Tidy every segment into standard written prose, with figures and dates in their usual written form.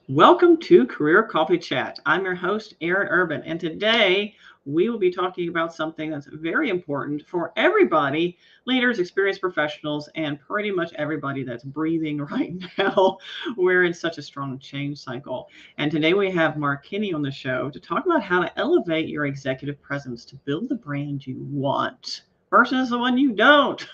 Welcome to Career Coffee Chat. I'm your host, Erin Urban, and today we will be talking about something that's very important for everybody, leaders, experienced professionals, and pretty much everybody that's breathing right now. We're in such a strong change cycle. And today we have Mark Kinney on the show to talk about how to elevate your executive presence to build the brand you want versus the one you don't,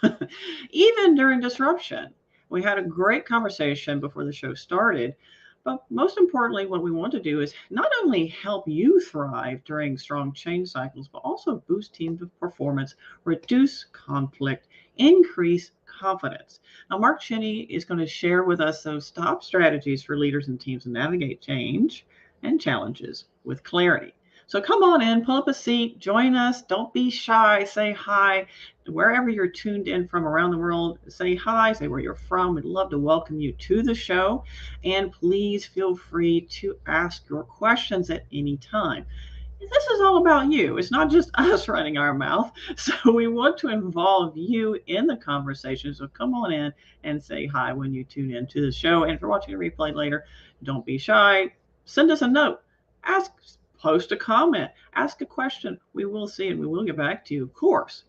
even during disruption. We had a great conversation before the show started, but most importantly, what we want to do is not only help you thrive during strong change cycles, but also boost team performance, reduce conflict, increase confidence. Now, Mark Cheney is going to share with us those top strategies for leaders and teams to navigate change and challenges with clarity. So come on in, pull up a seat, join us. Don't be shy. Say hi. Wherever you're tuned in from around the world, say hi, say where you're from. We'd love to welcome you to the show. And please feel free to ask your questions at any time. This is all about you. It's not just us running our mouth. So we want to involve you in the conversation. So come on in and say hi when you tune in to the show. And if you're watching a replay later, don't be shy. Send us a note. Ask, post a comment, ask a question. We will see and we will get back to you, of course.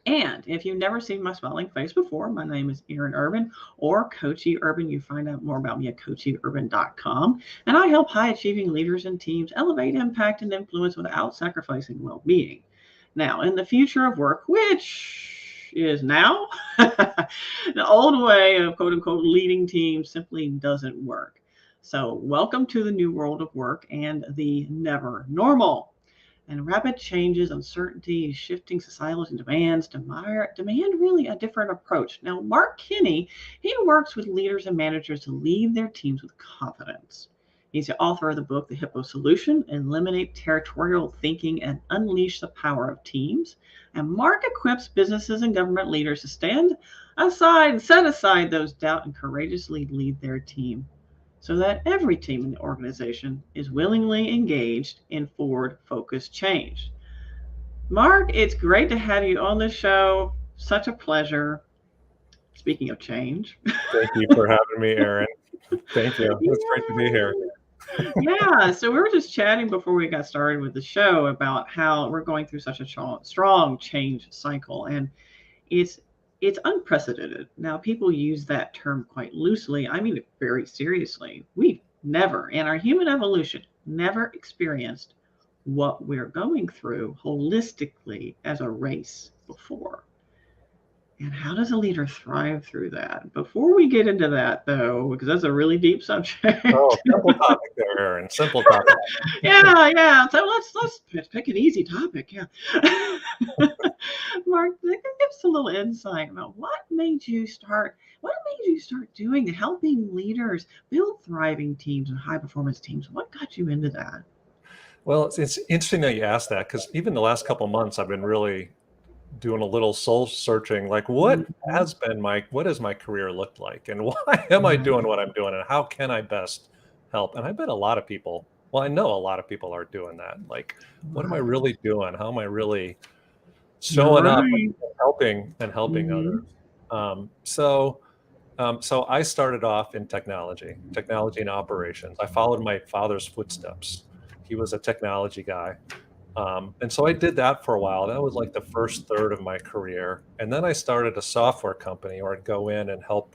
And if you've never seen my smiling face before, my name is Erin Urban or Coachy Urban. You find out more about me at coachyurban.com. And I help high achieving leaders and teams elevate impact and influence without sacrificing well being. Now, in the future of work, which is now, the old way of quote unquote leading teams simply doesn't work. So, welcome to the new world of work and the never normal. And rapid changes, uncertainty, shifting societal demands demand really a different approach. Now, Mark Kinney, he works with leaders and managers to lead their teams with confidence. He's the author of the book, The Hippo Solution, Eliminate Territorial Thinking and Unleash the Power of Teams. And Mark equips businesses and government leaders to stand aside and set aside those doubt and courageously lead their team, so that every team in the organization is willingly engaged in forward-focused change. Mark, it's great to have you on the show. Such a pleasure. Speaking of change. Thank you for having me, Erin. Thank you. It's great to be here. Yeah, so we were just chatting before we got started with the show about how we're going through such a strong change cycle, and it's it's unprecedented. Now, people use that term quite loosely. I mean it very seriously. We've never, in our human evolution, never experienced what we're going through holistically as a race before. And how does a leader thrive through that? Before we get into that, though, because that's a really deep subject. Oh, simple topic there, Erin. Simple topic. Yeah. So let's pick an easy topic. Yeah. Mark, give us a little insight about what made you start doing helping leaders build thriving teams and high performance teams. What got you into that? Well, it's interesting that you asked that, because even the last couple of months, I've been really doing a little soul searching, like what has my career looked like, and why am I doing what I'm doing, and how can I best help? And I bet a lot of people, well, I know a lot of people are doing that. Like, what am I really doing? How am I really showing up and helping others? So I started off in technology and operations. I followed my father's footsteps. He was a technology guy. And so I did that for a while. That was like the first third of my career. And then I started a software company where I'd go in and help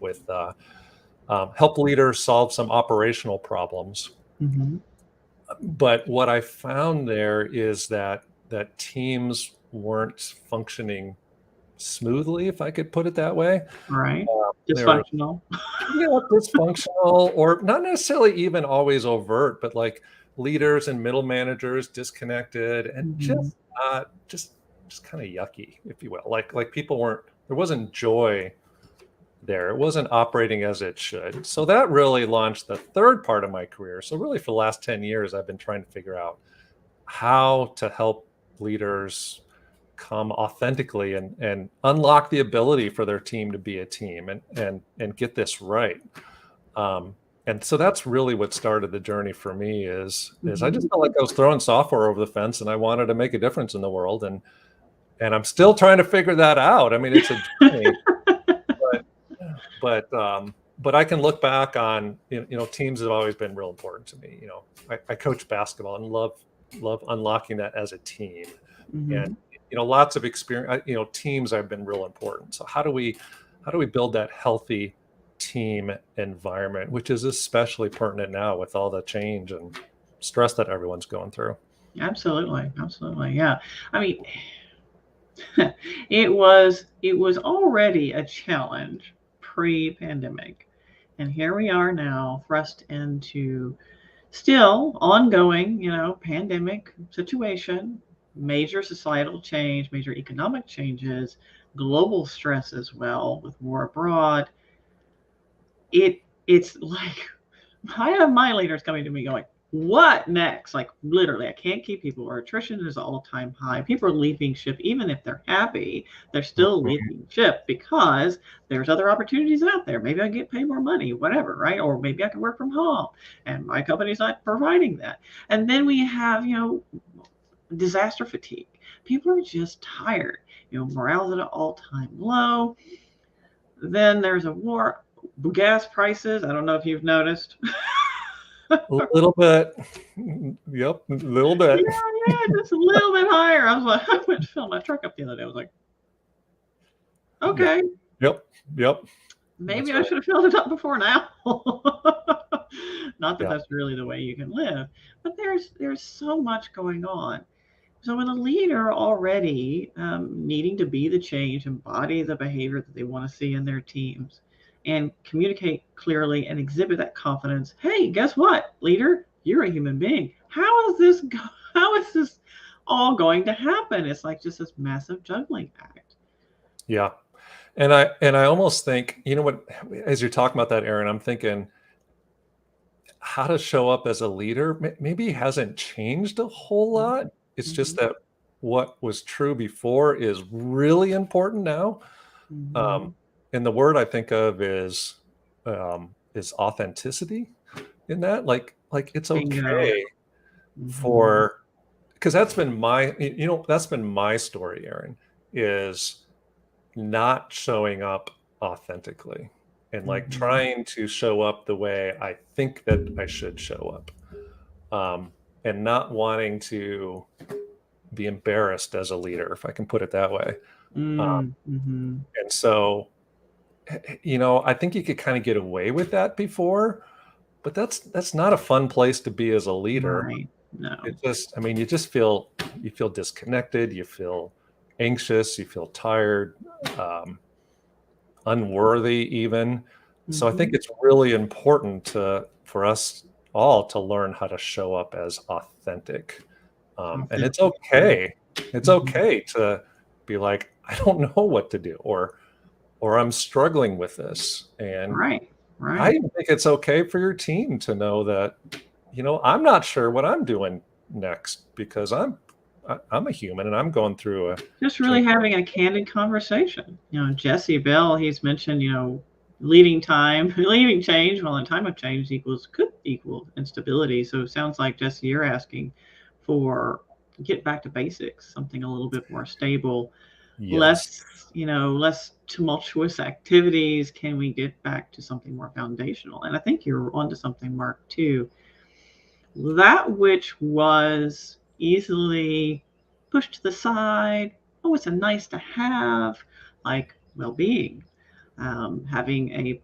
leaders solve some operational problems. Mm-hmm. But what I found there is that teams weren't functioning smoothly, if I could put it that way. Right. Dysfunctional. Dysfunctional, or not necessarily even always overt, but like leaders and middle managers disconnected and just kind of yucky, if you will. Like people there wasn't joy there. It wasn't operating as it should. So that really launched the third part of my career. So really for the last 10 years, I've been trying to figure out how to help leaders come authentically and unlock the ability for their team to be a team and get this right. And so that's really what started the journey for me is I just felt like I was throwing software over the fence, and I wanted to make a difference in the world. And I'm still trying to figure that out. I mean, it's a journey, but I can look back on, teams have always been real important to me. I coach basketball and love unlocking that as a team. And, lots of experience, teams have been real important. So how do we build that healthy team environment, which is especially pertinent now with all the change and stress that everyone's going through? Absolutely. Absolutely. Yeah. I mean, it was already a challenge pre-pandemic. And here we are now thrust into still ongoing, pandemic situation, major societal change, major economic changes, global stress as well with war abroad. It's like I have my leaders coming to me going, what next? Like literally, I can't keep people. Our attrition is all-time high. People are leaving ship, even if they're happy, they're still leaving ship because there's other opportunities out there. Maybe I get paid more money, whatever, right? Or maybe I can work from home, and my company's not providing that. And then we have, disaster fatigue. People are just tired. Morale's at an all-time low. Then there's a war. Gas prices. I don't know if you've noticed. A little bit. Yep, a little bit. Yeah, just a little bit higher. I was like, I went to fill my truck up the other day. I was like, okay. Yep. Maybe I should have filled it up before now. Not that that's really the way you can live, but there's so much going on. So with a leader already needing to be the change, embody the behavior that they want to see in their teams, and communicate clearly and exhibit that confidence. Hey, guess what, leader? You're a human being. How is this all going to happen? It's like just this massive juggling act. Yeah. And I almost think, what, as you're talking about that, Erin, I'm thinking how to show up as a leader maybe hasn't changed a whole lot. It's just that what was true before is really important now. And the word I think of is authenticity in that, like it's okay for, because that's been my story, Erin, is not showing up authentically and like trying to show up the way I think that I should show up, and not wanting to be embarrassed as a leader, if I can put it that way. And so, I think you could kind of get away with that before, but that's not a fun place to be as a leader. Right. No. You just feel disconnected, you feel anxious, you feel tired, unworthy even. So I think it's really important for us all to learn how to show up as authentic. And it's okay. It's okay to be like, I don't know what to do, or I'm struggling with this. And right. I think it's okay for your team to know that, I'm not sure what I'm doing next because I'm a human and I'm going through just really having a candid conversation. Jesse Bell, he's mentioned, leading change. Well, in time of change could equal instability. So it sounds like, Jesse, you're asking for get back to basics, something a little bit more stable, less tumultuous activities. Can we get back to something more foundational? And I think you're onto something, Mark, too. That which was easily pushed to the side, it's a nice to have, like well-being, having a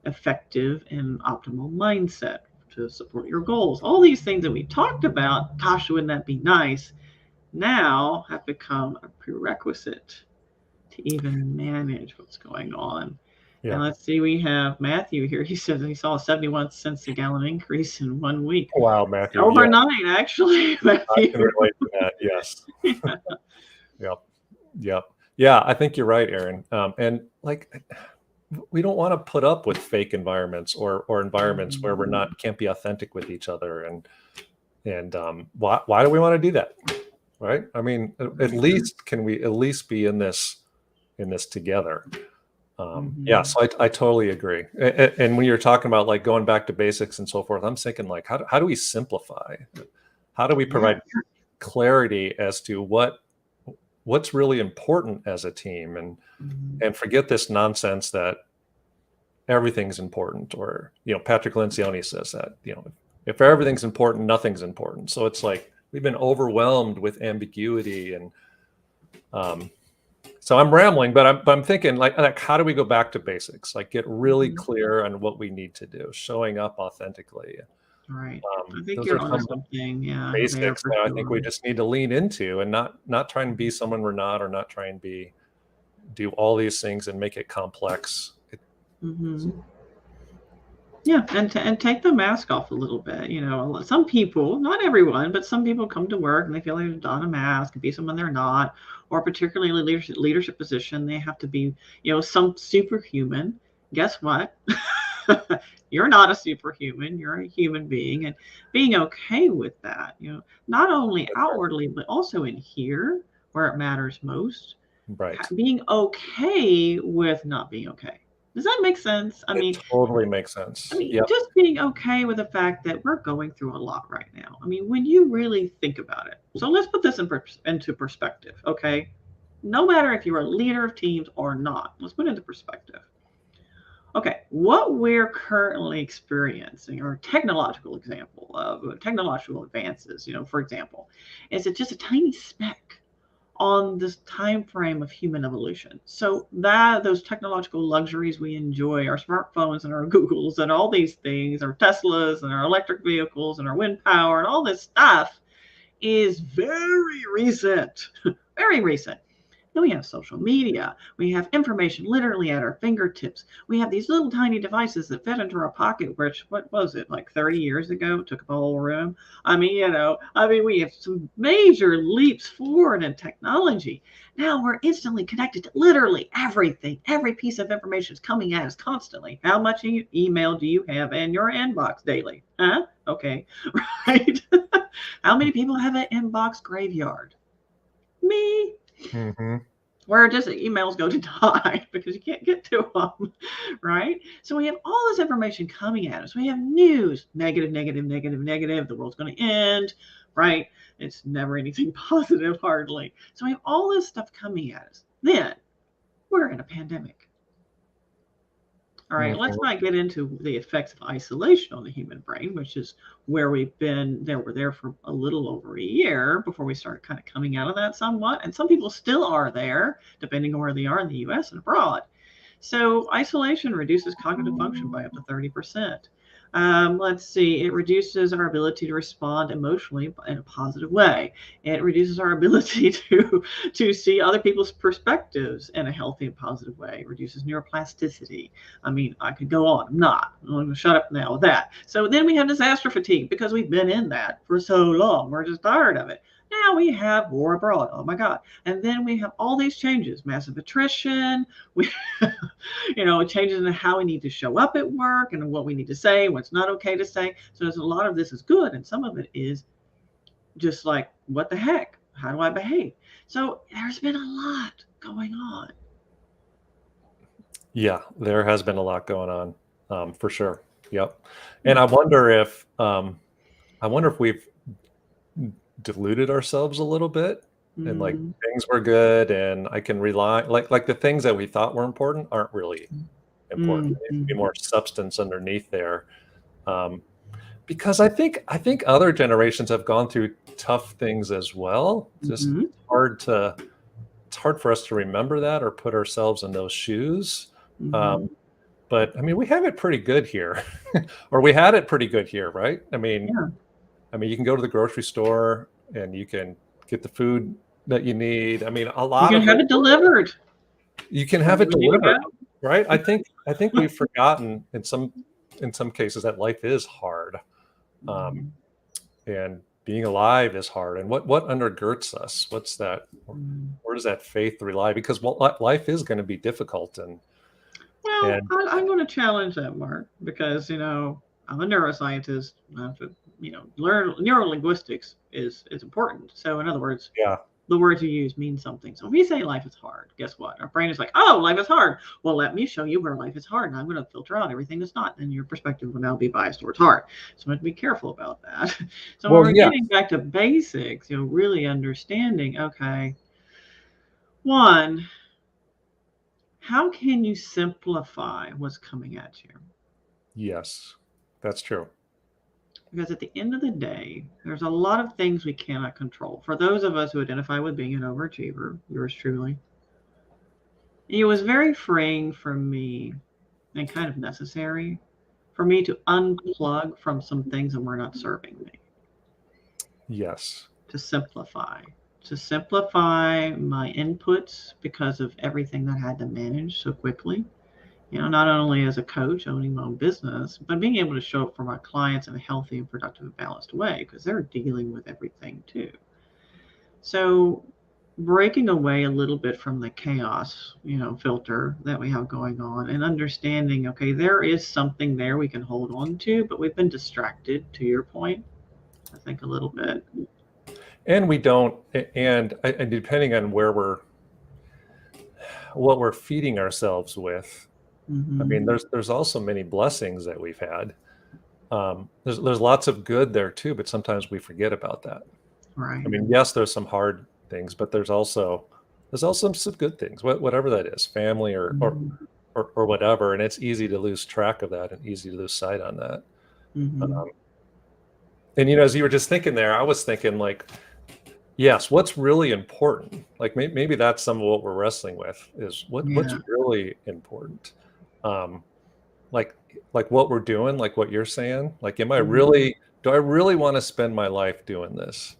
effective and optimal mindset to support your goals. All these things that we talked about, gosh, wouldn't that be nice, now have become a prerequisite to even manage what's going on. And let's see, we have Matthew here. He says he saw a 71 cents a gallon increase in 1 week. Wow, Matthew. Overnight, actually. Matthew. I can relate to that, yes. Yep. Yeah, I think you're right, Erin. And like, we don't want to put up with fake environments or environments where can't be authentic with each other. And why do we want to do that? Right? I mean, at least be in this together? So I totally agree. And when you're talking about like going back to basics and so forth, I'm thinking like, how do we simplify? How do we provide clarity as to what's really important as a team, and forget this nonsense that everything's important, or Patrick Lencioni says that if everything's important, nothing's important. So it's like we've been overwhelmed with ambiguity, and so I'm rambling, but I'm thinking like how do we go back to basics, like get really clear on what we need to do, showing up authentically. Right. I think Those you're are onto some something. Yeah, there basics for that I think sure. we just need to lean into, and not try and be someone we're not, or not try and do all these things and make it complex. Yeah, and take the mask off a little bit. Some people, not everyone, but some people come to work and they feel like they're don a mask and be someone they're not, or particularly in a leadership position, they have to be, some superhuman. Guess what? You're not a superhuman. You're a human being, and being okay with that. Not only outwardly, but also in here where it matters most. Right. Being okay with not being okay. Does that make sense? It totally makes sense. Yep. Just being okay with the fact that we're going through a lot right now. When you really think about it. So let's put this into perspective, okay? No matter if you're a leader of teams or not, let's put it into perspective. Okay, what we're currently experiencing, or technological example of technological advances, for example, is it just a tiny speck on this time frame of human evolution. So that those technological luxuries we enjoy, our smartphones and our Googles and all these things, our Teslas and our electric vehicles and our wind power and all this stuff is very recent, very recent. Then we have social media. We have information literally at our fingertips. We have these little tiny devices that fit into our pocket, which, what was it, like 30 years ago, took up a whole room? We have some major leaps forward in technology. Now we're instantly connected to literally everything. Every piece of information is coming at us constantly. How much email do you have in your inbox daily? Huh? Okay, right? How many people have an inbox graveyard? Me. Where just emails go to die because you can't get to them, right? So we have all this information coming at us. We have news, negative, negative, negative, negative. The world's going to end, right? It's never anything positive, hardly. So we have all this stuff coming at us. Then we're in a pandemic. All right, let's not get into the effects of isolation on the human brain, which is where we've been. We're there for a little over a year before we started kind of coming out of that somewhat. And some people still are there, depending on where they are in the US and abroad. So isolation reduces cognitive function by up to 30%. Let's see, it reduces our ability to respond emotionally in a positive way. It reduces our ability to see other people's perspectives in a healthy and positive way. It reduces neuroplasticity. I could go on. I'm going to shut up now with that. So then we have disaster fatigue because we've been in that for so long. We're just tired of it. Now we have war abroad. Oh my God. And then we have all these changes, massive attrition. We, changes in how we need to show up at work and what we need to say, what's not okay to say. So there's a lot of this is good. And some of it is just like, what the heck? How do I behave? So there's been a lot going on. Yeah, there has been a lot going on, for sure. Yep. And I wonder if we've deluded ourselves a little bit, and like things were good and I can rely, like the things that we thought were important aren't really important. There needs to be more substance underneath there, because I think other generations have gone through tough things as well. Just it's hard for us to remember that or put ourselves in those shoes. But we have it pretty good here, or we had it pretty good here, right? You can go to the grocery store and you can get the food that you need. A lot you can have it delivered. You can have it delivered, right? I think we've forgotten in some cases that life is hard, and being alive is hard. And what undergirds us? What's that? Where does that faith rely? Because life is going to be difficult. I'm going to challenge that, Mark, because I'm a neuroscientist. I have to, learn neurolinguistics is important. So in other words, the words you use mean something. So if we say life is hard, guess what? Our brain is like, oh, life is hard. Well, let me show you where life is hard. And I'm going to filter out everything that's not. And your perspective will now be biased towards hard. So I have to be careful about that. So when we're getting back to basics, really understanding, okay, one, how can you simplify what's coming at you? Yes, that's true. Because at the end of the day, there's a lot of things we cannot control. For those of us who identify with being an overachiever, yours truly, it was very freeing for me and kind of necessary for me to unplug from some things that were not serving me, Yes. to simplify, to simplify my inputs because of everything that I had to manage so quickly. You know, not only as a coach owning my own business, but being able to show up for my clients in a healthy and productive and balanced way because they're dealing with everything too. So breaking away a little bit from the chaos, filter that we have going on and understanding, okay, there is something there we can hold on to, but we've been distracted to your point, I think a little bit. And we don't, and depending on what we're feeding ourselves with, I mean, there's also many blessings that we've had. There's lots of good there too, but sometimes we forget about that. Right. I mean, yes, there's some hard things, but there's also some good things, whatever that is, family or whatever. And it's easy to lose track of that and easy to lose sight on that. And as you were just thinking there, I was thinking like, yes, what's really important? Like maybe that's some of what we're wrestling with is what's really important. Like what we're doing, like what you're saying, like, do I really want to spend my life doing this?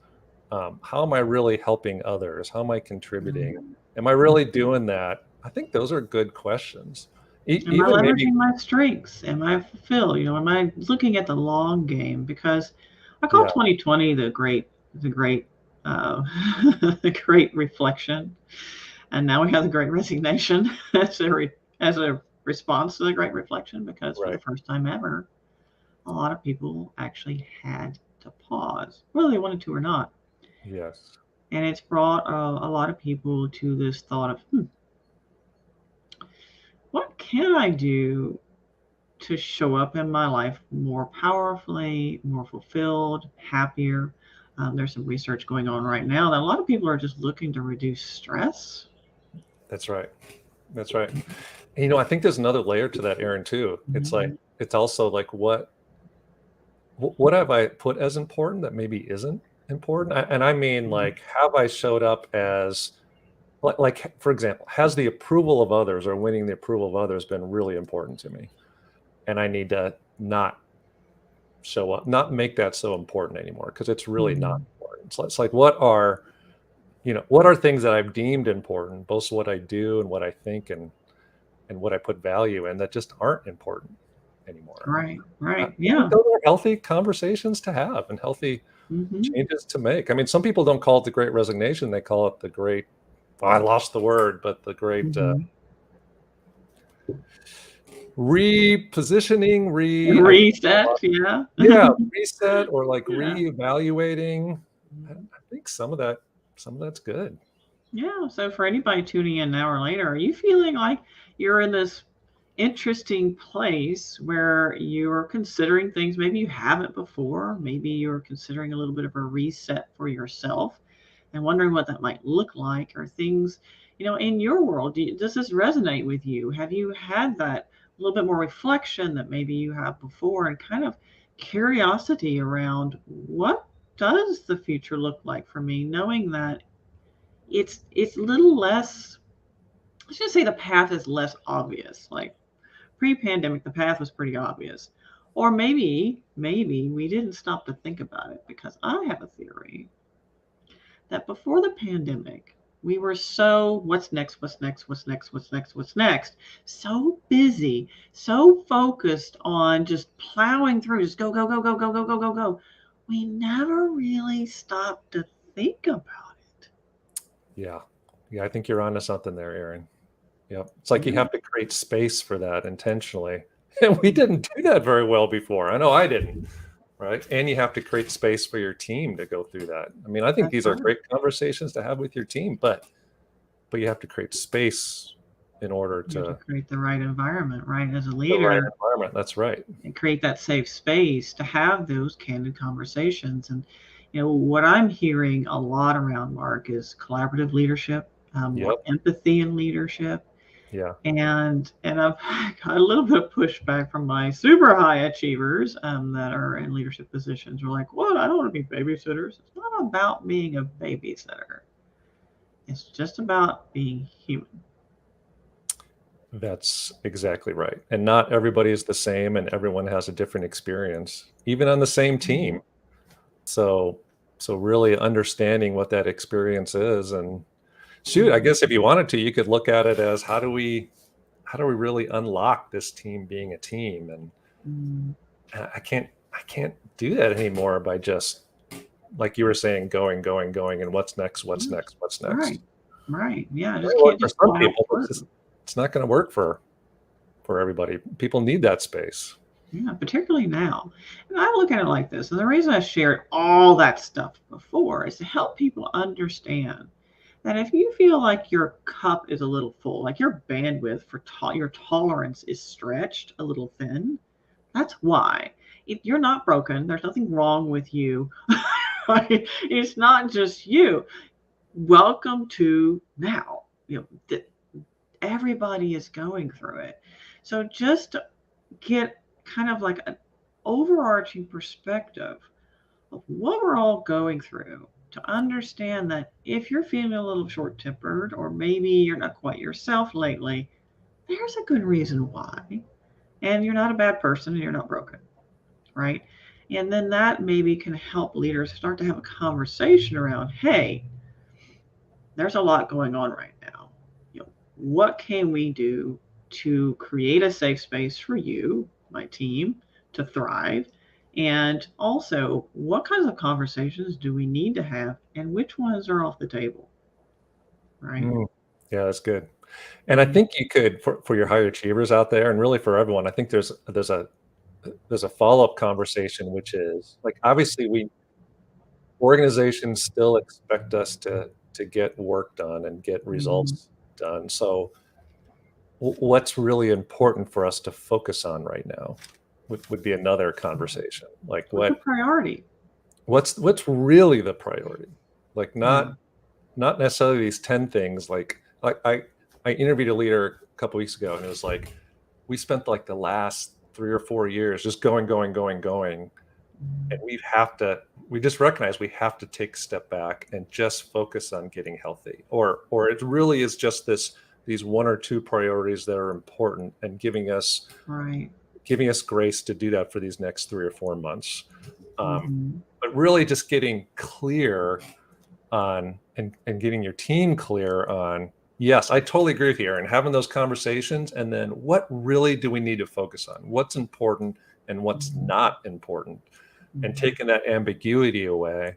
How am I really helping others? How am I contributing? Am I really doing that? I think those are good questions. Am I leveraging my strengths? Am I fulfilled? Am I looking at the long game? Because I call 2020 the great, the great reflection, and now we have the great resignation as a response to the great reflection. Because for the first time ever, a lot of people actually had to pause, whether they wanted to or not. Yes. And it's brought a lot of people to this thought of, what can I do to show up in my life more powerfully, more fulfilled, happier? There's some research going on right now that a lot of people are just looking to reduce stress. That's right. That's right. And, I think there's another layer to that, Erin, too. It's like, it's also like, what have I put as important that maybe isn't important? And I mean, like, have I showed up as, like, for example, has the approval of others or winning the approval of others been really important to me? And I need to not show up, not make that so important anymore, because it's really not important. So it's like, what are things that I've deemed important, both what I do and what I think and what I put value in, that just aren't important anymore. Right. Yeah. Those are healthy conversations to have and healthy changes to make. I mean, some people don't call it the great resignation. They call it the great, I lost the word, but the great repositioning, reset. Reset, or like reevaluating. I think some of that's good. Yeah. So for anybody tuning in now or later, are you feeling like you're in this interesting place where you're considering things maybe you haven't before? Maybe you're considering a little bit of a reset for yourself and wondering what that might look like, or things, in your world. Does this resonate with you? Have you had that a little bit more reflection that maybe you have before, and kind of curiosity around what does the future look like for me, knowing that it's a little less, let's just say the path is less obvious. Like pre-pandemic, the path was pretty obvious. Or maybe we didn't stop to think about it, because I have a theory that before the pandemic, we were so what's next, so busy, so focused on just plowing through, just go, go, go, go, go, go, go, go, go. We never really stopped to think about it. Yeah, I think you're onto something there, Erin. Yep. It's like you have to create space for that intentionally. And we didn't do that very well before. I know I didn't. Right. And you have to create space for your team to go through that. I mean, I think these are great conversations to have with your team, but you have to create space in order to create the right environment, right? As a leader. The right environment. That's right. And create that safe space to have those candid conversations. And, what I'm hearing a lot around, Mark, is collaborative leadership, empathy in leadership. Yeah. And I've got a little bit of pushback from my super high achievers that are in leadership positions. We're like, what? I don't want to be babysitters. It's not about being a babysitter. It's just about being human. That's exactly right. And not everybody is the same, and everyone has a different experience, even on the same team. So really understanding what that experience is, and shoot, I guess if you wanted to, you could look at it as how do we really unlock this team being a team? And Mm. I can't do that anymore by just, like you were saying, going, and what's next? Right. Right. Yeah. It Just might work can't for just some plow people, but through. it's not going to work for everybody. People need that space. Yeah, particularly now. And I look at it like this. And the reason I shared all that stuff before is to help people understand that if you feel like your cup is a little full, like your bandwidth for your tolerance is stretched a little thin, that's why. You're not broken. There's nothing wrong with you. It's not just you. Welcome to now. Everybody is going through it. So just get kind of like an overarching perspective of what we're all going through to understand that if you're feeling a little short tempered or maybe you're not quite yourself lately, there's a good reason why. And you're not a bad person and you're not broken, right? And then that maybe can help leaders start to have a conversation around, hey, there's a lot going on right now. What can we do to create a safe space for you, my team, to thrive? And also, what kinds of conversations do we need to have and which ones are off the table? Right? Yeah, that's good. And I think you could, for your high achievers out there, and really for everyone, I think there's a follow-up conversation, which is like, obviously organizations still expect us to get work done and get results done. So what's really important for us to focus on right now would be another conversation. Like What's a priority? what's really the priority? Like Yeah. not necessarily these 10 things. Like I interviewed a leader a couple weeks ago, and it was like, we spent like the last 3 or 4 years just going. And we just recognize we have to take a step back and just focus on getting healthy. Or it really is just these 1 or 2 priorities that are important, and giving us grace to do that for these next 3 or 4 months. But really just getting clear on and getting your team clear on, yes, I totally agree with you, Aaron, having those conversations, and then what really do we need to focus on? What's important and what's not important? And taking that ambiguity away.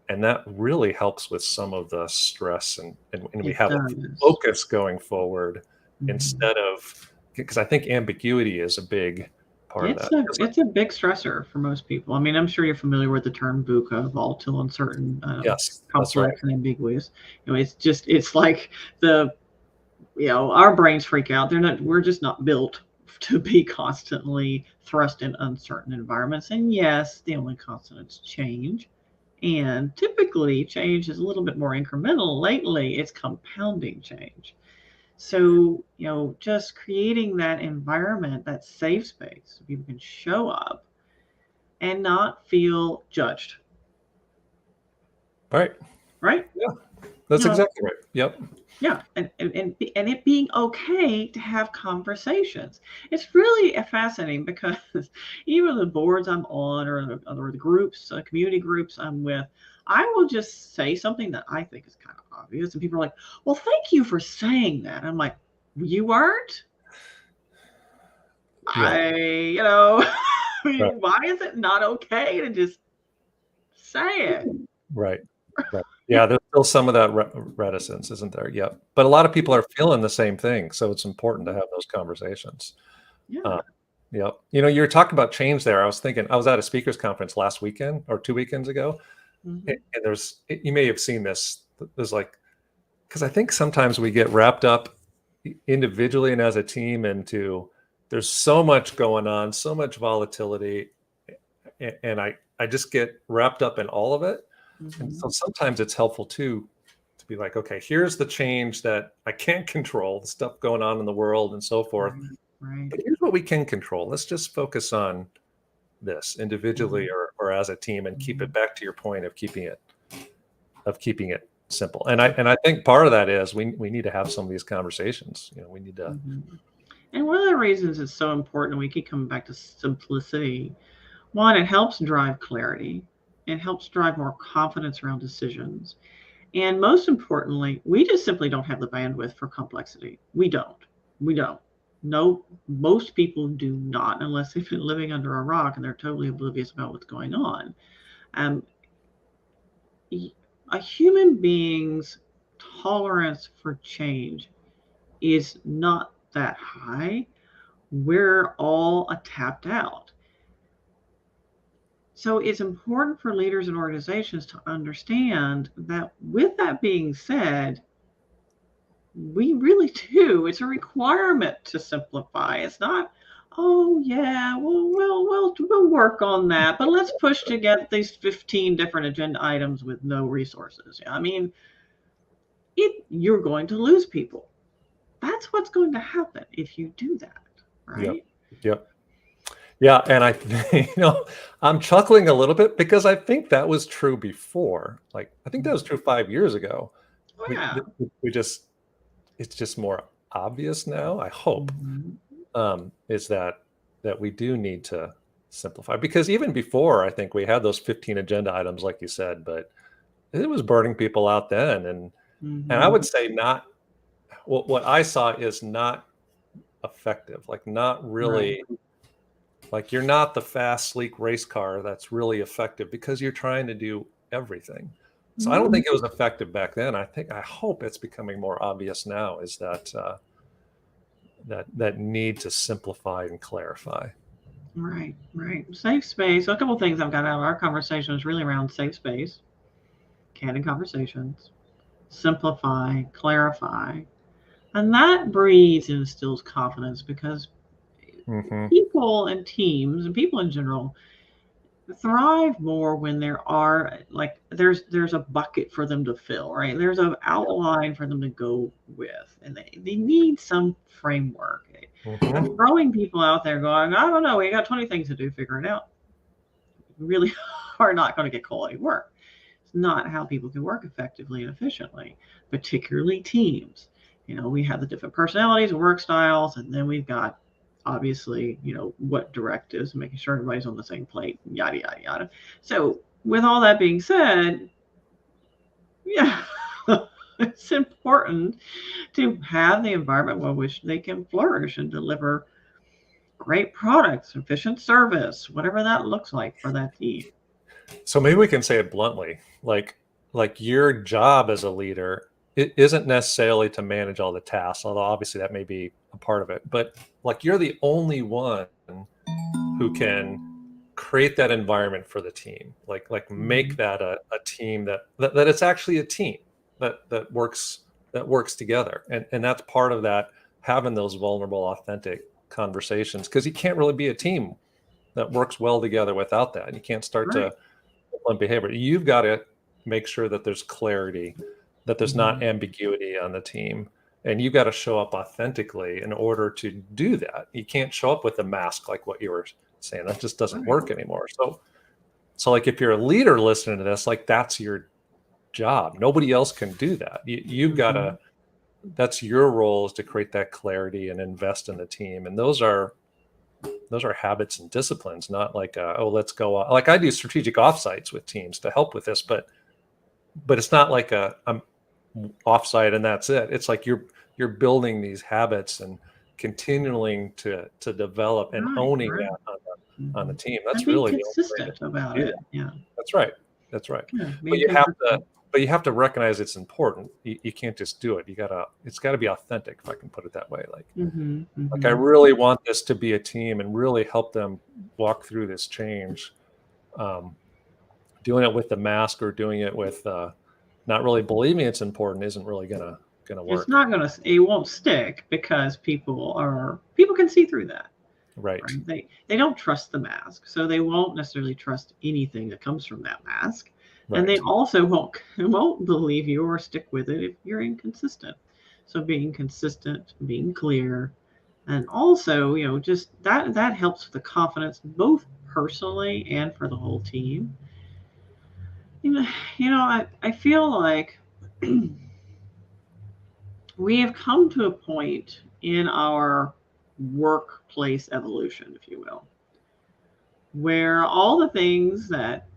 And that really helps with some of the stress, and we have a focus going forward instead of, because I think ambiguity is a big part of that. It's a big stressor for most people. I mean, I'm sure you're familiar with the term VUCA, volatile, uncertain, Yes, complex, and ambiguous. It's like our brains freak out. We're just not built to be constantly thrust in uncertain environments. And yes, the only constant is change. And typically change is a little bit more incremental. Lately, it's compounding change. So, just creating that environment, that safe space, so people can show up and not feel judged. Right. Right? Yeah. That's exactly right. Yep. Yeah, and it being okay to have conversations. It's really fascinating because even the boards I'm on, or the groups, community groups I'm with, I will just say something that I think is kind of obvious, and people are like, "Well, thank you for saying that." I'm like, "You weren't." Yeah. Right. Why is it not okay to just say it? Right. Yeah, there's still some of that reticence, isn't there? Yep. But a lot of people are feeling the same thing, so it's important to have those conversations. Yeah. Yep. You were talking about change there. I was thinking, I was at a speakers conference last weekend or 2 weekends ago, and you may have seen this. There's like, because I think sometimes we get wrapped up individually and as a team into, there's so much going on, so much volatility, and I just get wrapped up in all of it. And so sometimes it's helpful to be be like, okay, here's the change that I can't control, the stuff going on in the world and so forth. Right. But here's what we can control. Let's just focus on this individually or as a team and keep it back to your point of keeping it simple. And I think part of that is we need to have some of these conversations. We need to. And one of the reasons it's so important, we keep coming back to simplicity. One, it helps drive clarity. It helps drive more confidence around decisions. And most importantly, we just simply don't have the bandwidth for complexity. We don't. No, most people do not, unless they've been living under a rock and they're totally oblivious about what's going on. A human being's tolerance for change is not that high. We're all tapped out. So it's important for leaders and organizations to understand that, with that being said, we really do. It's a requirement to simplify. It's not, oh yeah, we'll work on that, but let's push to get these 15 different agenda items with no resources. I mean, you're going to lose people. That's what's going to happen if you do that, right? Yep. Yeah, and I'm chuckling a little bit because I think that was true before. Like, I think that was true 5 years ago. Oh, yeah. It's just more obvious now, I hope, is that we do need to simplify. Because even before, I think we had those 15 agenda items, like you said, but it was burning people out then. And I would say what I saw is not effective, like not really, like you're not the fast, sleek race car that's really effective because you're trying to do everything. So I don't think it was effective back then. I hope it's becoming more obvious now is that need to simplify and clarify. Right. Safe space. So a couple of things I've got out of our conversation is really around safe space, candid conversations, simplify, clarify. And that breeds and instills confidence because people and teams and people in general thrive more when there's a bucket for them to fill, right? There's an outline for them to go with, and they need some framework. Throwing people out there going, I don't know, we got 20 things to do, figure it out, you really are not going to get quality work. It's not how people can work effectively and efficiently, particularly teams. We have the different personalities and work styles, and then we've got, obviously, what directives, making sure everybody's on the same plate, yada, yada, yada. So with all that being said, yeah, it's important to have the environment in which they can flourish and deliver great products, efficient service, whatever that looks like for that team. So maybe we can say it bluntly, like your job as a leader, it isn't necessarily to manage all the tasks, although obviously that may be a part of it, but like you're the only one who can create that environment for the team, like make that a team that it's actually a team that works together, and that's part of that, having those vulnerable, authentic conversations, because you can't really be a team that works well together without that. You can't start to behavior. You've got to make sure that there's clarity, that there's not ambiguity on the team, and you got to show up authentically in order to do that. You can't show up with a mask, like what you were saying. That just doesn't work anymore. So like if you're a leader listening to this, like that's your job. Nobody else can do that. You've got to, that's your role, is to create that clarity and invest in the team. And those are habits and disciplines, not like, let's go. Like I do strategic offsites with teams to help with this, but it's not like I'm offsite and that's it. It's like you're building these habits and continuing to develop and owning that on the team. That's really consistent about it. Yeah, that's right. Yeah, but you have to recognize it's important. You can't just do it. It's got to be authentic, if I can put it that way. Like, like I really want this to be a team and really help them walk through this change. Doing it with the mask or doing it with not really believing it's important isn't really gonna work. It's not gonna. It won't stick because people can see through that. Right. They don't trust the mask, so they won't necessarily trust anything that comes from that mask. And they also won't believe you or stick with it if you're inconsistent. So being consistent, being clear, and also, just that helps with the confidence both personally and for the whole team. I feel like we have come to a point in our workplace evolution, if you will, where all the things that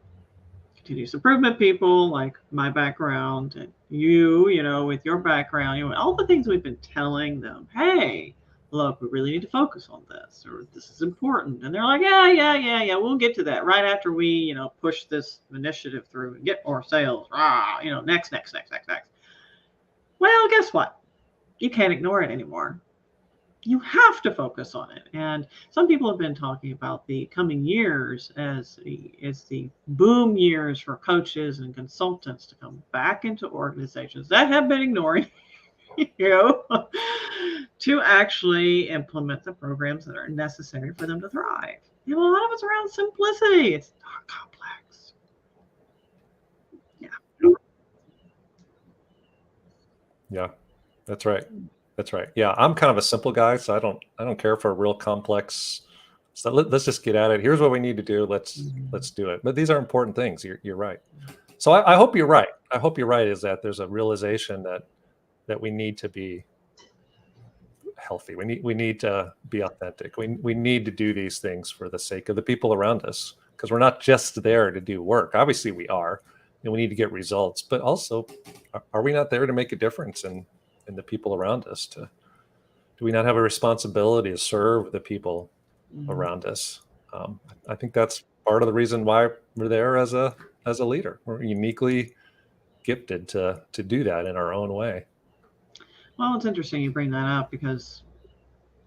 continuous improvement people like my background and with your background, all the things we've been telling them, hey, look, we really need to focus on this, or this is important. And they're like, yeah, we'll get to that right after we, push this initiative through and get more sales. Next. Well, guess what? You can't ignore it anymore. You have to focus on it. And some people have been talking about the coming years as the boom years for coaches and consultants to come back into organizations that have been ignoring, to actually implement the programs that are necessary for them to thrive. A lot of it's around simplicity. It's not complex. Yeah, that's right. That's right. Yeah, I'm kind of a simple guy, so I don't care for a real complex. So let's just get at it. Here's what we need to do. Let's do it. But these are important things. You're right. So I hope you're right. I hope you're right. Is that there's a realization that we need to be healthy. We need to be authentic. We need to do these things for the sake of the people around us, because we're not just there to do work. Obviously, we are, and we need to get results. But also, are we not there to make a difference in the people around us? Do we not have a responsibility to serve the people around us? I think that's part of the reason why we're there as a leader. We're uniquely gifted to do that in our own way. Well, it's interesting you bring that up because,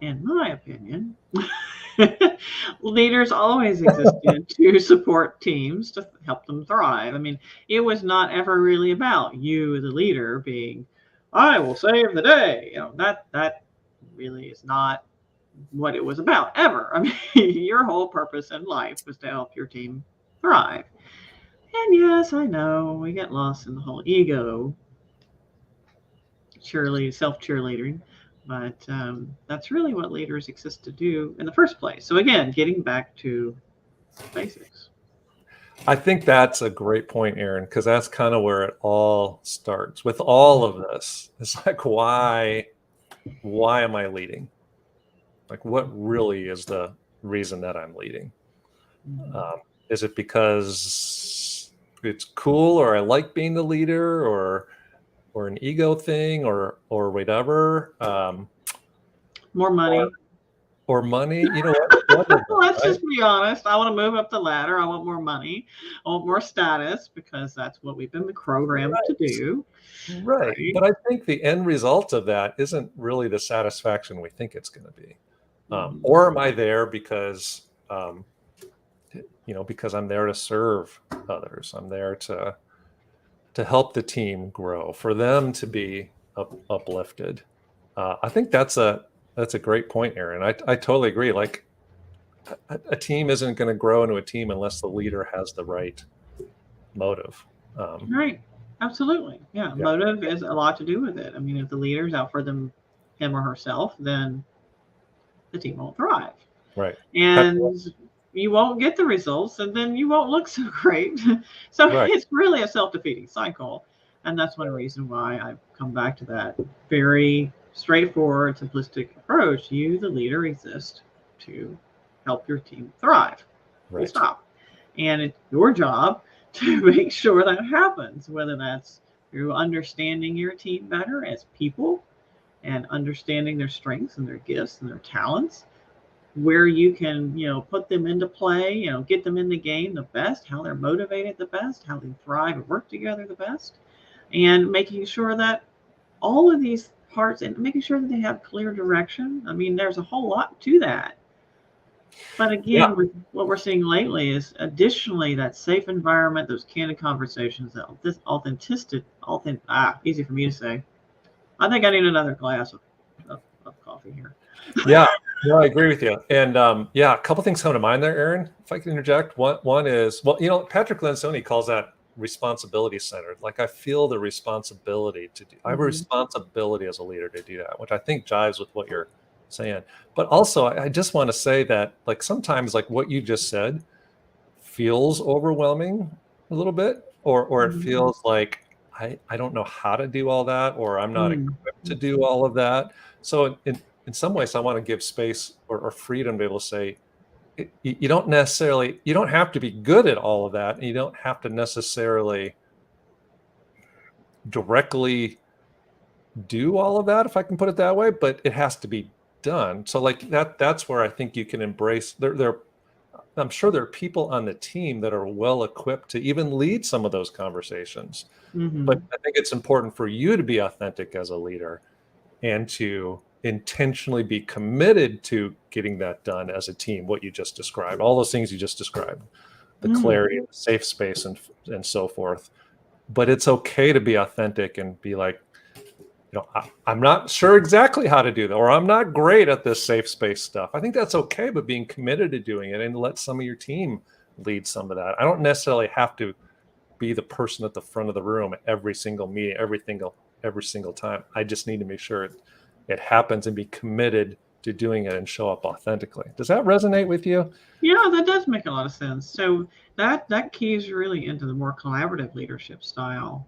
in my opinion, leaders always existed to support teams to help them thrive. I mean, it was not ever really about you, the leader, being, I will save the day. That really is not what it was about ever. I mean, your whole purpose in life was to help your team thrive. And yes, I know we get lost in the whole ego self-cheerleading, but that's really what leaders exist to do in the first place. So again, getting back to basics. I think that's a great point, Aaron, because that's kind of where it all starts with all of this. It's like, why am I leading? Like, what really is the reason that I'm leading? Is it because it's cool, or I like being the leader, or an ego thing, or whatever? More money. Or money, what Let's just be honest. I want to move up the ladder. I want more money. I want more status, because that's what we've been programmed to do. Right. But I think the end result of that isn't really the satisfaction we think it's going to be. Or am I there because, because I'm there to serve others? I'm there to help the team grow, for them to be uplifted. I think that's a great point, Aaron. I totally agree. Like, a team isn't going to grow into a team unless the leader has the right motive. Right. Absolutely. Yeah. Motive is a lot to do with it. I mean, if the leader's out for him or herself, then the team won't thrive. Right. And you won't get the results, and then you won't look so great. So It's really a self-defeating cycle. And that's one reason why I've come back to that very straightforward, simplistic approach. You, the leader, exist to help your team thrive. Right. Stop. And it's your job to make sure that happens, whether that's through understanding your team better as people and understanding their strengths and their gifts and their talents, where you can, put them into play, get them in the game the best, how they're motivated the best, how they thrive and work together the best, and making sure that all of these parts, and making sure that they have clear direction. I mean, there's a whole lot to that. But again, with what we're seeing lately is additionally that safe environment, those candid conversations, this authenticity, easy for me to say. I think I need another glass of coffee here. Yeah, I agree with you. And a couple things come to mind there, Aaron, if I can interject. One is, Patrick Lencioni calls that responsibility centered. Like I feel the responsibility to do, I have a responsibility as a leader to do that, which I think jives with what you're saying. But also I just want to say that like sometimes like what you just said feels overwhelming a little bit, or it feels like I don't know how to do all that, or I'm not equipped to do all of that. So in some ways I want to give space or freedom to be able to say, you don't have to be good at all of that, and you don't have to necessarily directly do all of that, if I can put it that way, but it has to be done. So like that's where I think you can embrace I'm sure there are people on the team that are well equipped to even lead some of those conversations. But I think it's important for you to be authentic as a leader and to intentionally be committed to getting that done as a team, what you just described, all those things you just described, the clarity, the safe space, and so forth. But it's okay to be authentic and be like, I'm not sure exactly how to do that, or I'm not great at this safe space stuff. I think that's okay, but being committed to doing it and let some of your team lead some of that. I don't necessarily have to be the person at the front of the room every single meeting, every single time. I just need to make sure it happens and be committed to doing it and show up authentically. Does that resonate with you? Yeah, that does make a lot of sense. So that keys really into the more collaborative leadership style.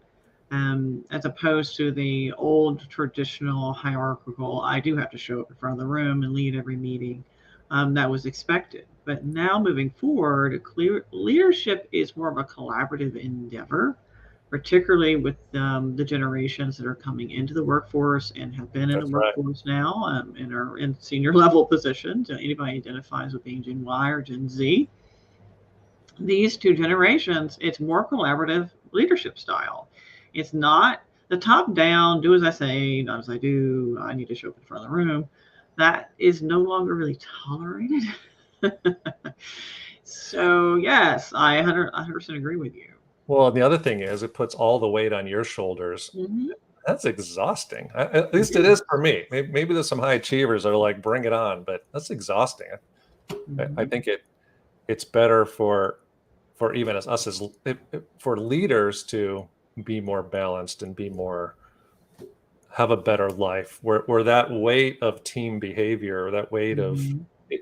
As opposed to the old traditional hierarchical, I do have to show up in front of the room and lead every meeting. That was expected. But now moving forward, leadership is more of a collaborative endeavor, particularly with the generations that are coming into the workforce and have been in the workforce now and are in senior level positions. Anybody identifies with being Gen Y or Gen Z. These two generations, it's more collaborative leadership style. It's not the top down, do as I say, not as I do, I need to show up in front of the room. That is no longer really tolerated. So, yes, I 100% agree with you. Well, the other thing is it puts all the weight on your shoulders. That's exhausting. At least it is for me. Maybe there's some high achievers that are like, bring it on, but that's exhausting. I think it's better for even us as for leaders to be more balanced and have a better life where that weight of team behavior, or that weight of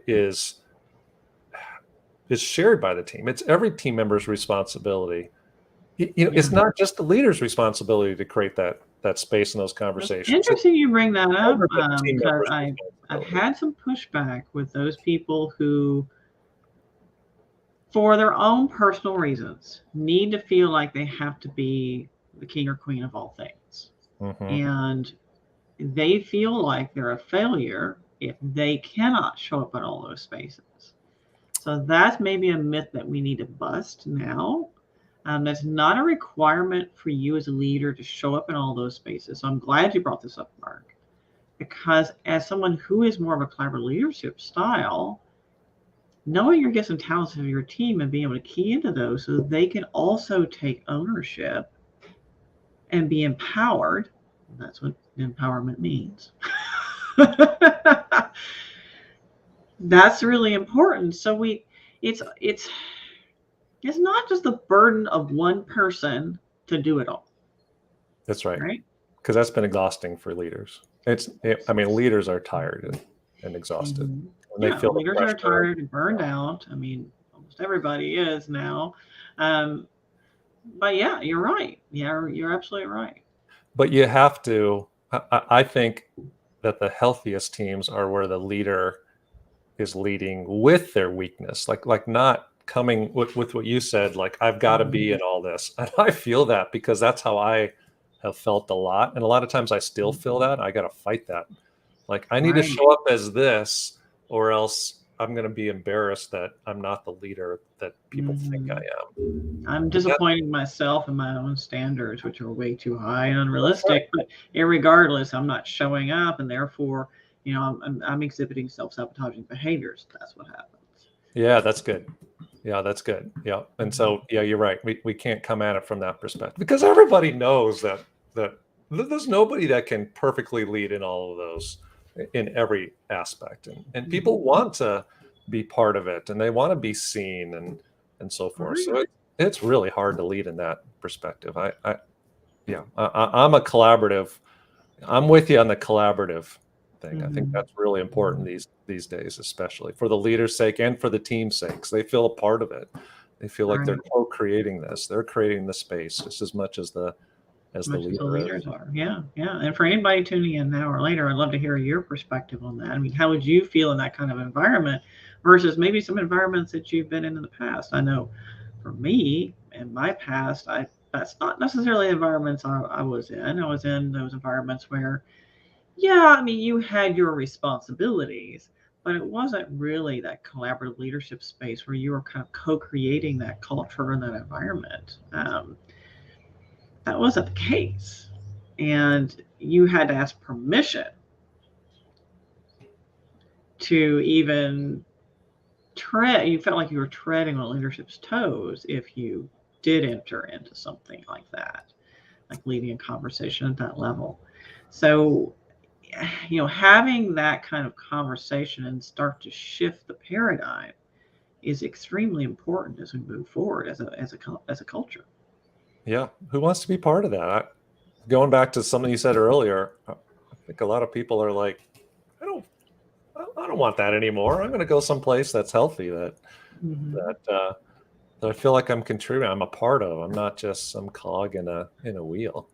is shared by the team. It's every team member's responsibility. It's not just the leader's responsibility to create that space in those conversations. It's interesting you bring that up, because I've had some pushback with those people who, for their own personal reasons, need to feel like they have to be the king or queen of all things. And they feel like they're a failure if they cannot show up in all those spaces. So that's maybe a myth that we need to bust now. That's not a requirement for you as a leader to show up in all those spaces. So I'm glad you brought this up, Mark, because as someone who is more of a collaborative leadership style, knowing your gifts and talents of your team and being able to key into those so that they can also take ownership and be empowered. That's what empowerment means. That's really important. So it's not just the burden of one person to do it all. That's right. Right? Because that's been exhausting for leaders. Leaders are tired and exhausted. Leaders are tired and burned out. Almost everybody is now. But yeah, you're right. Yeah, you're absolutely right. But you have to, I think that the healthiest teams are where the leader is leading with their weakness, like not coming with what you said, like I've got to be in all this. And I feel that because that's how I have felt a lot. And a lot of times I still feel that. I got to fight that. Like I need to show up as this, or else I'm going to be embarrassed that I'm not the leader that people think I am. I'm disappointing myself in my own standards, which are way too high and unrealistic. But irregardless, I'm not showing up, and therefore, I'm exhibiting self-sabotaging behaviors. That's what happens. Yeah, that's good. Yeah, that's good. Yeah, and so you're right. We can't come at it from that perspective because everybody knows that there's nobody that can perfectly lead in all of those, in every aspect, and people want to be part of it and they want to be seen and so forth. So it's really hard to lead in that perspective. I'm a collaborative. I'm with you on the collaborative thing. I think that's really important these days, especially for the leader's sake and for the team's sake. They feel a part of it. They feel like they're co-creating this. They're creating the space just as much as the leaders are. Yeah. And for anybody tuning in now or later, I'd love to hear your perspective on that. I mean, how would you feel in that kind of environment versus maybe some environments that you've been in the past? I know for me, in my past, that's not necessarily environments I was in. I was in those environments where, yeah, I mean, you had your responsibilities, but it wasn't really that collaborative leadership space where you were kind of co-creating that culture and that environment. That wasn't the case. And you had to ask permission to even you felt like you were treading on leadership's toes if you did enter into something like that, like leading a conversation at that level. So, having that kind of conversation and start to shift the paradigm is extremely important as we move forward as a culture. Yeah. Who wants to be part of that? Going back to something you said earlier, I think a lot of people are like, I don't want that anymore. I'm going to go someplace that's healthy, that I feel like I'm contributing. I'm a part of. I'm not just some cog in a wheel.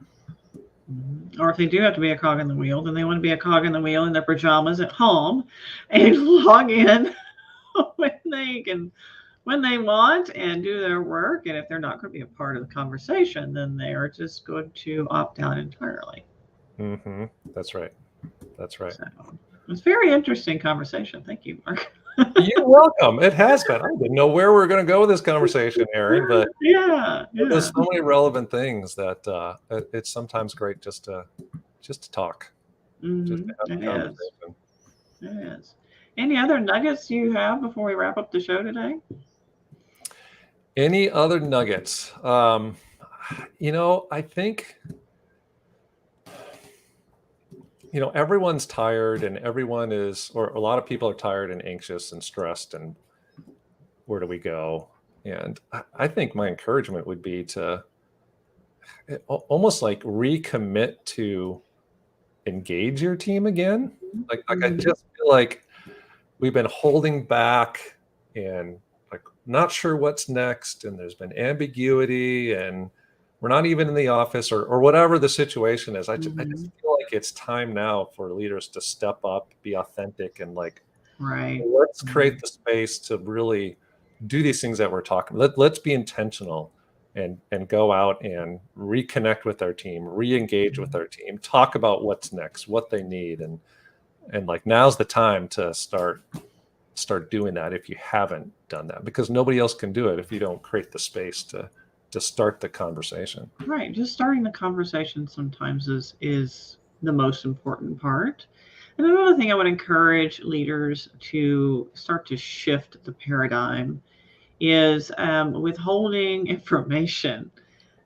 Or if they do have to be a cog in the wheel, then they want to be a cog in the wheel in their pajamas at home and log in when they want and do their work. And if they're not going to be a part of the conversation, then they are just going to opt out entirely. That's right. So, it's a very interesting conversation. Thank you, Mark. You're welcome. It has been. I didn't know where we were going to go with this conversation, Erin, but there's so many relevant things that it's sometimes great just to talk. Just to have a conversation. It is. Any other nuggets you have before we wrap up the show today? Any other nuggets? I think everyone's tired and everyone is, or a lot of people are tired and anxious and stressed, and where do we go? And I think my encouragement would be to almost like recommit to engage your team again. Like I just feel like we've been holding back and like not sure what's next, and there's been ambiguity, and we're not even in the office or whatever the situation is. I just feel like it's time now for leaders to step up, be authentic, and let's create the space to really do these things that we're talking about. Let's be intentional and go out and reconnect with our team, re-engage with our team, talk about what's next, what they need, and like now's the time to start doing that if you haven't done that, because nobody else can do it if you don't create the space to start the conversation. Right. Just starting the conversation sometimes is the most important part. And another thing I would encourage leaders to start to shift the paradigm is withholding information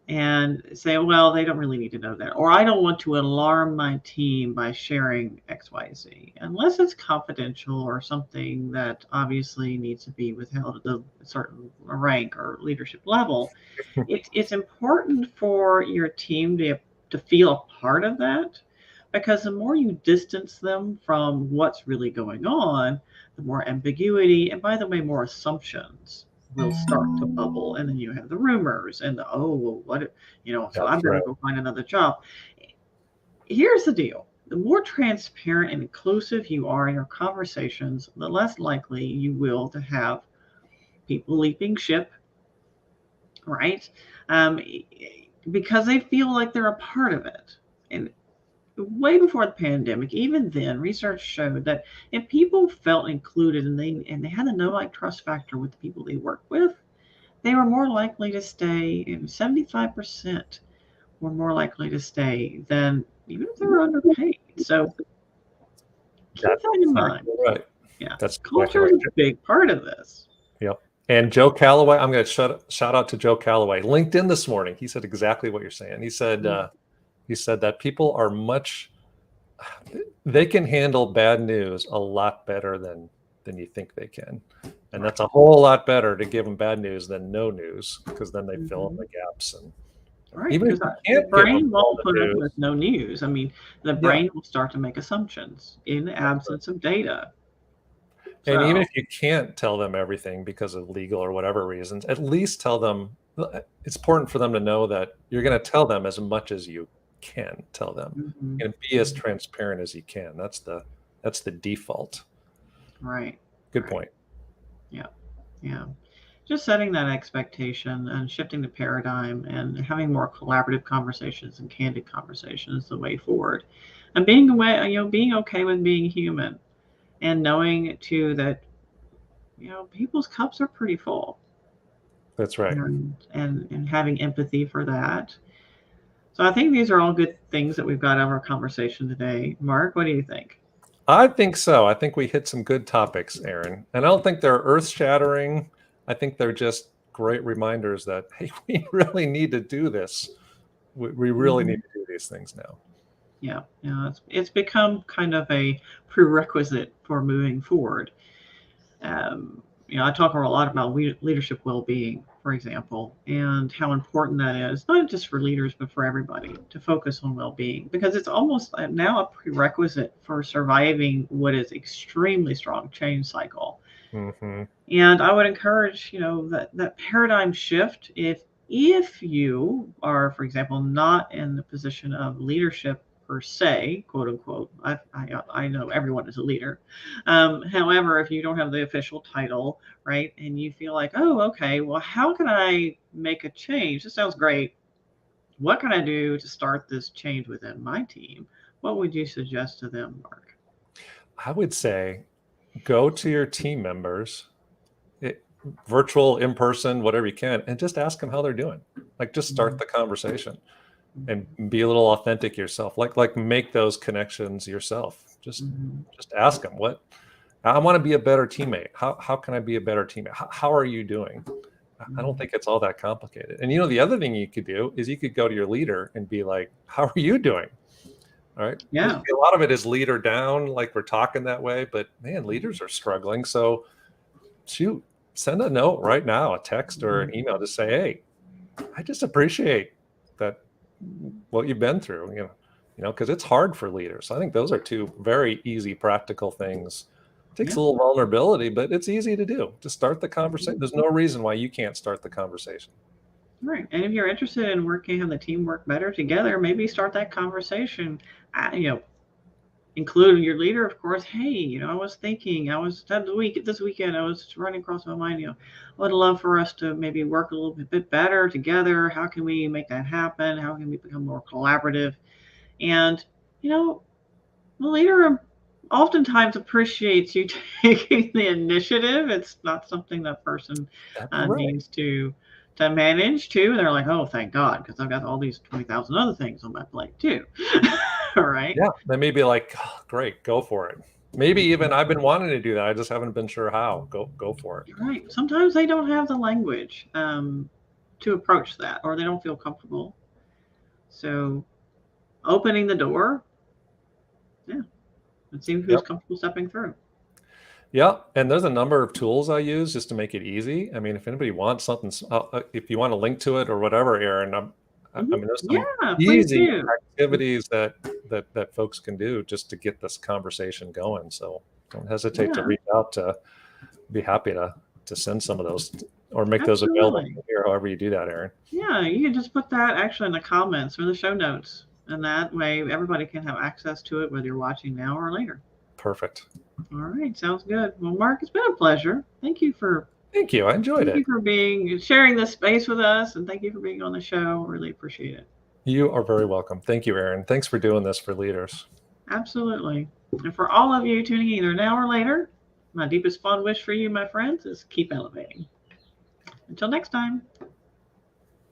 and say, well, they don't really need to know that, or I don't want to alarm my team by sharing XYZ, unless it's confidential or something that obviously needs to be withheld at a certain rank or leadership level. It's important for your team to feel a part of that, because the more you distance them from what's really going on, the more ambiguity, and by the way, more assumptions will start to bubble, and then you have the rumors and so I'm going to go find another job. Here's the deal: the more transparent and inclusive you are in your conversations, the less likely you will to have people leaping ship, right? Because they feel like they're a part of it. And way before the pandemic, even then, research showed that if people felt included and they had a know, like, trust factor with the people they work with, they were more likely to stay. And 75% were more likely to stay than even if they were underpaid. So keep that in mind. Right. Yeah. That's culture is a big part of this. Yep. And Joe Calloway, I'm going to shout out to Joe Calloway. LinkedIn this morning, he said exactly what you're saying. He said that people are they can handle bad news a lot better than you think they can. And that's a whole lot better to give them bad news than no news, because then they fill in the gaps. And Right, even if because you the can't give them brain all won't the put up news, with no news. I mean, the yeah. brain will start to make assumptions in the absence of data. And even So, if you can't tell them everything because of legal or whatever reasons, at least tell them. It's important for them to know that you're going to tell them as much as you can tell them, and be as transparent as you can. That's the default. right. Good Right. point. Yeah. Yeah. Just setting that expectation and shifting the paradigm and having more collaborative conversations and candid conversations is the way forward. And being away, being okay with being human and knowing too that, people's cups are pretty full. That's right. And having empathy for that. So I think these are all good things that we've got out of our conversation today. Mark, what do you think? I think so. I think we hit some good topics, Aaron. And I don't think they're earth-shattering. I think they're just great reminders that, hey, we really need to do this. We really need to do these things now. Yeah, it's become kind of a prerequisite for moving forward. I talk a lot about leadership well-being, for example, and how important that is, not just for leaders, but for everybody to focus on well-being, because it's almost now a prerequisite for surviving what is extremely strong change cycle. And I would encourage, that paradigm shift. If you are, for example, not in the position of leadership per se, quote unquote, I know everyone is a leader. However, if you don't have the official title, right, and you feel like, oh, okay, well, how can I make a change? This sounds great. What can I do to start this change within my team? What would you suggest to them, Mark? I would say go to your team members, virtual, in person, whatever you can, and just ask them how they're doing. Like, just start the conversation and be a little authentic yourself. Like make those connections yourself. Just ask them, what I want to be a better teammate. How can I be a better teammate? How are you doing? I don't think it's all that complicated. And the other thing you could do is you could go to your leader and be like, how are you doing? All right. Yeah. A lot of it is leader down, like we're talking that way, but man, leaders are struggling. So shoot, send a note right now, a text or an email to say, hey, I just appreciate that what you've been through, because it's hard for leaders. So I think those are two very easy, practical things. It takes a little vulnerability, but it's easy to do. Just start the conversation. There's no reason why you can't start the conversation. Right. And if you're interested in working, have the team work better together, maybe start that conversation, include your leader, of course. Hey, I was thinking, this weekend, I was running across my mind, I would love for us to maybe work a little bit better together. How can we make that happen? How can we become more collaborative? And, the leader oftentimes appreciates you taking the initiative. It's not something that person needs to manage too. And they're like, oh, thank God, because I've got all these 20,000 other things on my plate too. All right. Yeah. They may be like, oh, great, go for it. Maybe even I've been wanting to do that. I just haven't been sure how. Go for it. Right. Sometimes they don't have the language to approach that, or they don't feel comfortable. So opening the door, and seeing who's comfortable stepping through. Yeah, and there's a number of tools I use just to make it easy. I mean, if anybody wants something, if you want to link to it or whatever, Aaron, I mean, there's some easy activities that folks can do just to get this conversation going. So don't hesitate to reach out. Be happy to send some of those or make those available here, however you do that, Aaron. Yeah, you can just put that actually in the comments or the show notes, and that way everybody can have access to it, whether you're watching now or later. Perfect. All right, sounds good. Well, Mark, it's been a pleasure. Thank you. I enjoyed it. Thank you for sharing this space with us, and thank you for being on the show. Really appreciate it. You are very welcome. Thank you, Aaron. Thanks for doing this for leaders. Absolutely. And for all of you tuning in either now or later, my deepest fond wish for you, my friends, is keep elevating. Until next time.